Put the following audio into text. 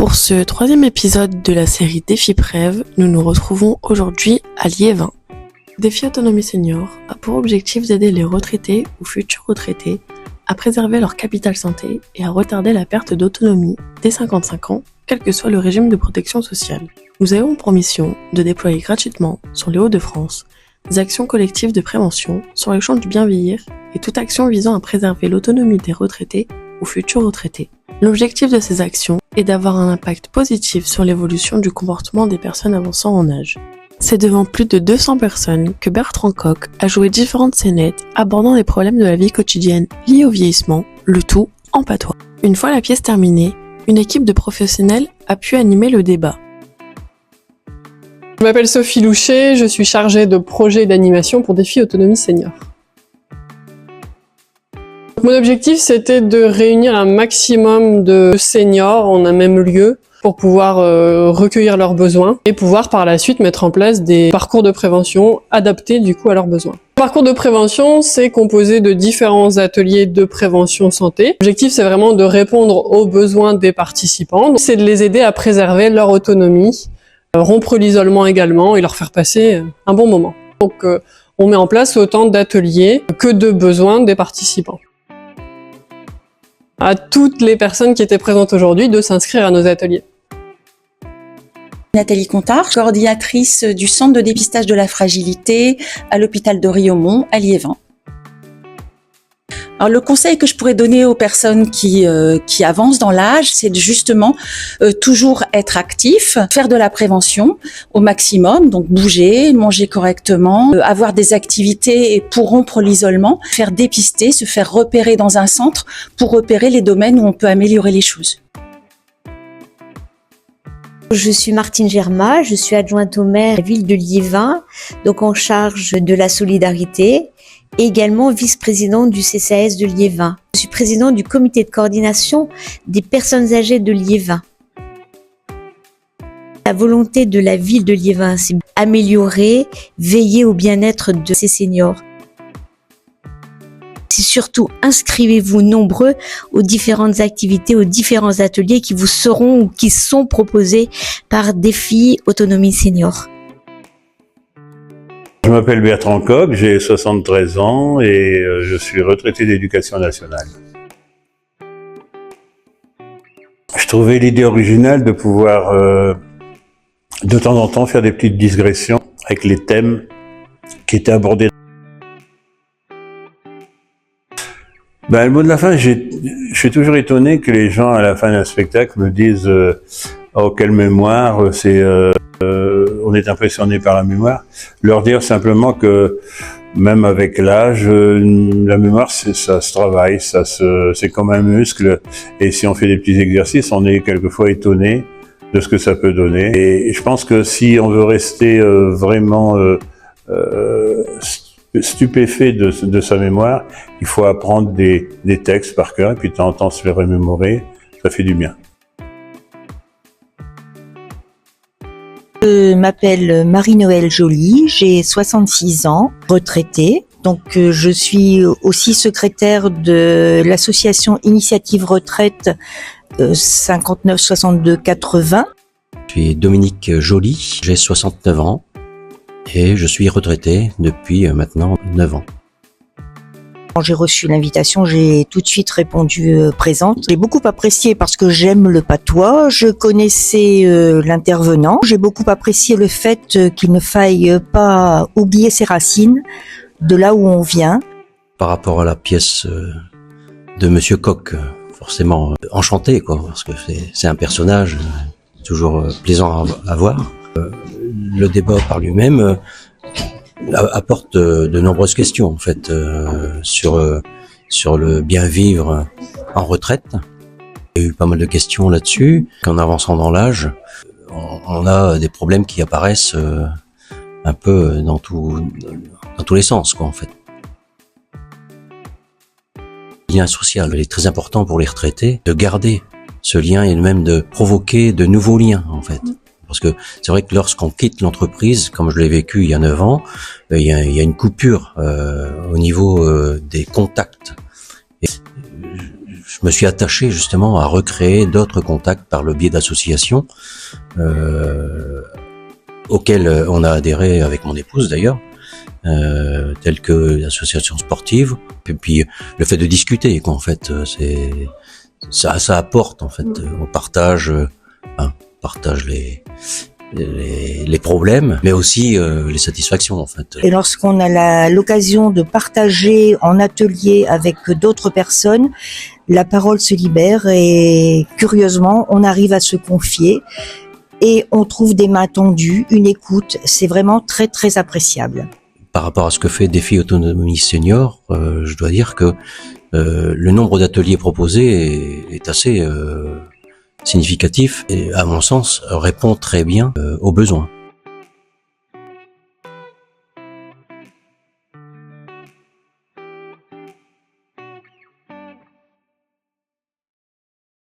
Pour ce troisième épisode de la série Défi Prév, nous nous retrouvons aujourd'hui à Liévin. Défi Autonomie Senior a pour objectif d'aider les retraités ou futurs retraités à préserver leur capital santé et à retarder la perte d'autonomie dès 55 ans, quel que soit le régime de protection sociale. Nous avons pour mission de déployer gratuitement sur les Hauts-de-France des actions collectives de prévention sur les champs du bien vieillir et toute action visant à préserver l'autonomie des retraités ou futurs retraités. L'objectif de ces actions est d'avoir un impact positif sur l'évolution du comportement des personnes avançant en âge. C'est devant plus de 200 personnes que Bertrand Coq a joué différentes scénettes abordant les problèmes de la vie quotidienne liés au vieillissement, le tout en patois. Une fois la pièce terminée, une équipe de professionnels a pu animer le débat. Je m'appelle Sophie Louchet, je suis chargée de projet d'animation pour Défi Autonomie Senior. Mon objectif, c'était de réunir un maximum de seniors en un même lieu pour pouvoir recueillir leurs besoins et pouvoir par la suite mettre en place des parcours de prévention adaptés du coup à leurs besoins. Le parcours de prévention, c'est composé de différents ateliers de prévention santé. L'objectif, c'est vraiment de répondre aux besoins des participants. C'est de les aider à préserver leur autonomie, rompre l'isolement également et leur faire passer un bon moment. Donc on met en place autant d'ateliers que de besoins des participants. À toutes les personnes qui étaient présentes aujourd'hui de s'inscrire à nos ateliers. Nathalie Contard, coordinatrice du centre de dépistage de la fragilité à l'hôpital de Riaumont à Liévin. Alors le conseil que je pourrais donner aux personnes qui avancent dans l'âge, c'est de justement toujours être actif, faire de la prévention au maximum, donc bouger, manger correctement, avoir des activités pour rompre l'isolement, faire dépister, se faire repérer dans un centre pour repérer les domaines où on peut améliorer les choses. Je suis Martine Germa, je suis adjointe au maire de la ville de Liévin, donc en charge de la solidarité et également vice-présidente du CCAS de Liévin. Je suis présidente du comité de coordination des personnes âgées de Liévin. La volonté de la ville de Liévin, c'est améliorer, veiller au bien-être de ces seniors. C'est surtout inscrivez-vous nombreux aux différentes activités, aux différents ateliers qui vous seront ou qui sont proposés par Défi Autonomie Senior. Je m'appelle Bertrand Coq, j'ai 73 ans et je suis retraité d'éducation nationale. Je trouvais l'idée originale de pouvoir de temps en temps faire des petites digressions avec les thèmes qui étaient abordés. Le mot de la fin, je suis toujours étonné que les gens à la fin d'un spectacle me disent oh quelle mémoire, on est impressionné par la mémoire. Leur dire simplement que même avec l'âge, la mémoire ça se travaille, c'est comme un muscle. Et si on fait des petits exercices, on est quelquefois étonné de ce que ça peut donner. Et je pense que si on veut rester vraiment stupéfait de sa mémoire, il faut apprendre des textes par cœur et puis de temps en temps se les remémorer, ça fait du bien. Je m'appelle Marie-Noëlle Joly, j'ai 66 ans, retraitée. Donc je suis aussi secrétaire de l'association Initiative Retraite 59 62 80. Je suis Dominique Joly, j'ai 69 ans et je suis retraité depuis maintenant 9 ans. Quand j'ai reçu l'invitation, j'ai tout de suite répondu présente. J'ai beaucoup apprécié parce que j'aime le patois, je connaissais l'intervenant. J'ai beaucoup apprécié le fait qu'il ne faille pas oublier ses racines, de là où on vient. Par rapport à la pièce de Monsieur Coq, forcément enchanté, quoi, parce que c'est un personnage toujours plaisant à voir. Le débat par lui-même apporte de nombreuses questions en fait sur le bien vivre en retraite. Il y a eu pas mal de questions là-dessus. En avançant dans l'âge, on a des problèmes qui apparaissent un peu dans tous les sens, quoi, en fait. Le lien social, il est très important pour les retraités de garder ce lien et même de provoquer de nouveaux liens, en fait. Parce que c'est vrai que lorsqu'on quitte l'entreprise, comme je l'ai vécu il y a 9 ans, il y a une coupure au niveau des contacts. Et je me suis attaché justement à recréer d'autres contacts par le biais d'associations auxquelles on a adhéré avec mon épouse d'ailleurs, telles que l'association sportive, et puis le fait de discuter, quoi, en fait, ça apporte, en fait, on partage les problèmes, mais aussi les satisfactions, en fait. Et lorsqu'on a l'occasion de partager en atelier avec d'autres personnes, la parole se libère et curieusement, on arrive à se confier et on trouve des mains tendues, une écoute. C'est vraiment très, très appréciable. Par rapport à ce que fait Défi Autonomie Senior, je dois dire que le nombre d'ateliers proposés est assez significatif et, à mon sens, répond très bien aux besoins.